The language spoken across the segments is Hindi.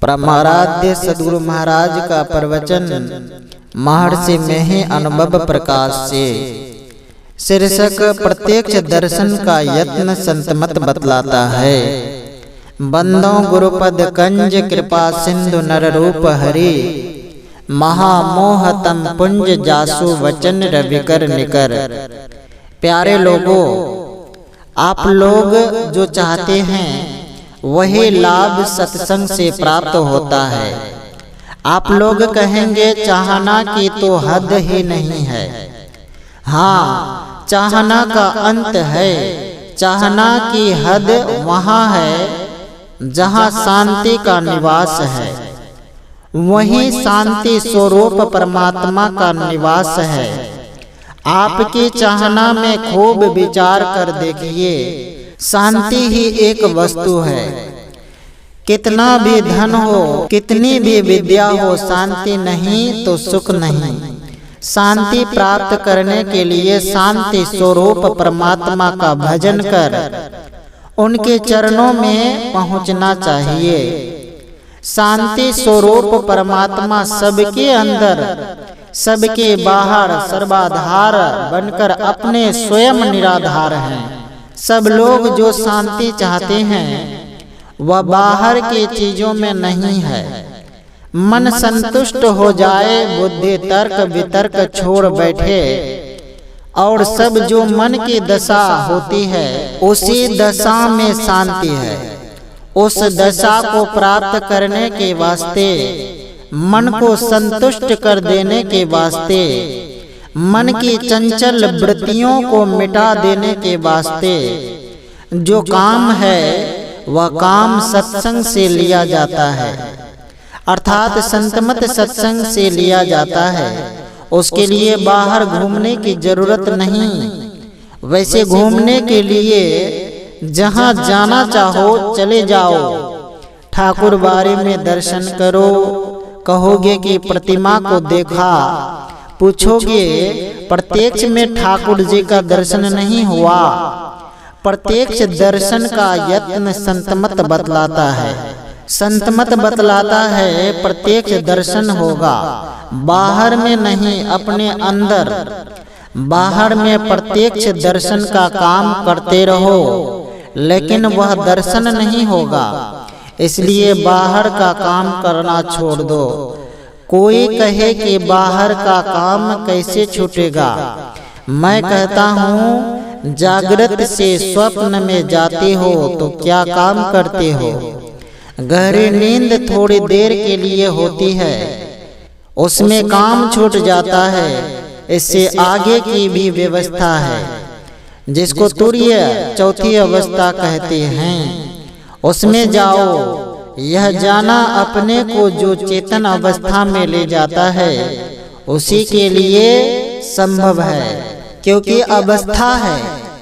परमाराध्य सद्गुरु महाराज का प्रवचन महर्षि मेहि अनुभव प्रकाश से शीर्षक प्रत्यक्ष दर्शन का यत्न संतमत बतलाता है। बंदों गुरुपद कंज कृपा सिंधु नर रूप हरि महामोह तम पुंज जासु वचन रविकर निकर। प्यारे लोगों, आप लोग जो चाहते हैं वही लाभ सत्संग से प्राप्त होता है। आप लोग कहेंगे चाहना की तो हद ही नहीं है। हाँ, चाहना का अंत है। चाहना की हद वहाँ है जहाँ शांति का निवास है। वहीं शांति स्वरूप परमात्मा का निवास है। आपकी चाहना में खूब विचार कर देखिए, शांति ही एक वस्तु है। कितना भी धन हो, कितनी भी विद्या हो, शांति नहीं तो सुख नहीं। शांति प्राप्त करने के लिए शांति स्वरूप परमात्मा का भजन कर उनके चरणों में पहुंचना चाहिए। शांति स्वरूप परमात्मा सबके अंदर, सबके बाहर सर्वाधार बनकर अपने स्वयं निराधार हैं। सब लोग जो शांति चाहते हैं वह बाहर की चीजों में नहीं है। मन संतुष्ट हो जाए, बुद्धि तर्क वितर्क छोड़ बैठे और सब जो मन की दशा होती है उसी दशा में शांति है। उस दशा को प्राप्त करने के वास्ते, मन को संतुष्ट कर देने के वास्ते, मन की चंचल वृत्तियों को मिटा देने के वास्ते जो काम है वह काम सत्संग से लिया जाता है, अर्थात संतमत सत्संग से लिया जाता है। उसके लिए बाहर घूमने की जरूरत नहीं। वैसे घूमने के लिए जहाँ जाना चाहो चले जाओ। ठाकुर बाड़ी में दर्शन करो, कहोगे कि प्रतिमा को देखा, पूछोगे प्रत्यक्ष में ठाकुर जी का दर्शन नहीं हुआ। प्रत्यक्ष दर्शन का यत्न संतमत बतलाता है। संतमत बतलाता है प्रत्यक्ष दर्शन होगा, बाहर में नहीं, अपने अंदर। बाहर में प्रत्यक्ष दर्शन का काम करते रहो, लेकिन वह दर्शन नहीं होगा। इसलिए बाहर का काम करना छोड़ दो। कोई कहे कि बाहर का काम कैसे छूटेगा। मैं कहता हूँ, जागृत से स्वप्न में जाते हो तो क्या काम करते हो। गहरी नींद थोड़ी देर के लिए होती है, उसमें काम छूट जाता है। इससे आगे की भी व्यवस्था है, जिसको तुरीय चौथी अवस्था कहते हैं, उसमें जाओ। यह जाना अपने को जो चेतन अवस्था में ले जाता है उसी के लिए संभव है, क्योंकि अवस्था है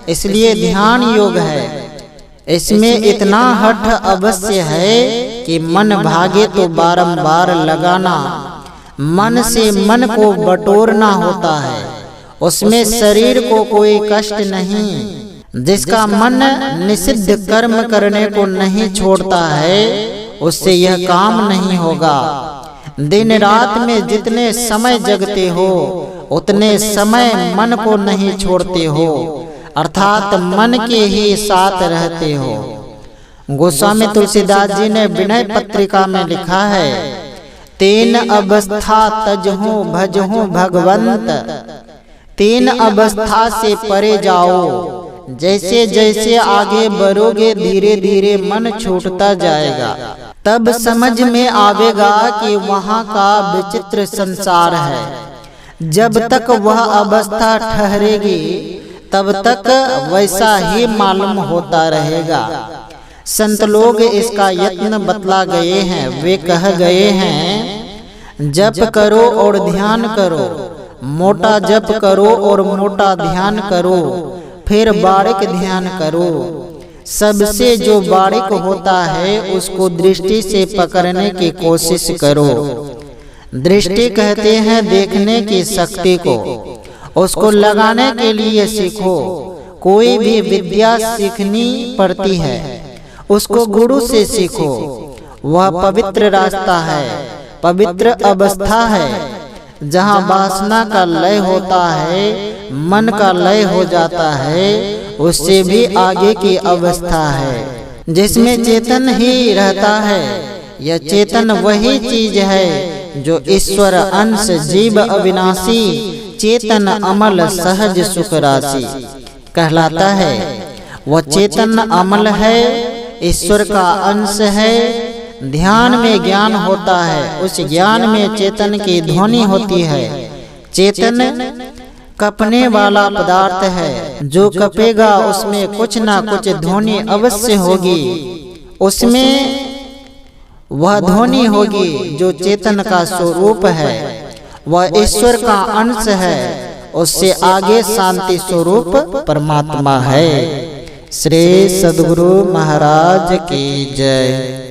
इसलिए ध्यान योग है। इसमें इतना हठ अवश्य है कि मन भागे तो बारंबार लगाना, मन से मन को बटोरना होता है। उसमें शरीर को कोई कष्ट नहीं। जिसका मन निषिद्ध कर्म करने को नहीं छोड़ता है उससे यह काम नहीं होगा। दिन रात में जितने समय जगते हो उतने समय मन को नहीं छोड़ते हो, अर्थात मन के ही साथ रहते हो। गोस्वामी तुलसीदास जी ने विनय पत्रिका में लिखा है, तीन अवस्था तजहूं भजहूं भगवंत। तीन अवस्था से परे जाओ। जैसे जैसे आगे बढ़ोगे धीरे धीरे मन छूटता जाएगा। तब समझ में आवेगा कि वहाँ का विचित्र संसार है। जब तक वह अवस्था ठहरेगी तब तक वैसा ही मालूम होता रहेगा। संत लोग इसका यत्न बतला गए हैं। वे कह गए हैं, जप करो और ध्यान करो, मोटा जप करो और मोटा ध्यान करो, फिर बारीक ध्यान करो। सबसे जो बारीक होता है उसको दृष्टि से पकड़ने की कोशिश करो। दृष्टि कहते हैं देखने की शक्ति को। उसको लगाने के लिए सीखो। कोई भी विद्या सीखनी पड़ती है, उसको गुरु से सीखो। वह पवित्र रास्ता है, पवित्र अवस्था है। जहाँ वासना का लय होता है, मन का लय हो जाता है, उससे भी आगे की अवस्था है जिसमें चेतन ही रहता है। यह चेतन वही चीज है जो ईश्वर अंश जीव अविनाशी चेतन अमल सहज सुख राशि कहलाता है। वह चेतन अमल है, ईश्वर का अंश है। ध्यान में ज्ञान होता है, उस ज्ञान में चेतन की ध्वनि होती है। चेतन कपने वाला पदार्थ है, जो कपेगा उसमें कुछ ना कुछ ध्वनि अवश्य होगी, उसमें वह ध्वनि होगी जो चेतन का स्वरूप है। वह ईश्वर का अंश है, उससे आगे शांति स्वरूप परमात्मा है। श्री सद्गुरु महाराज की जय।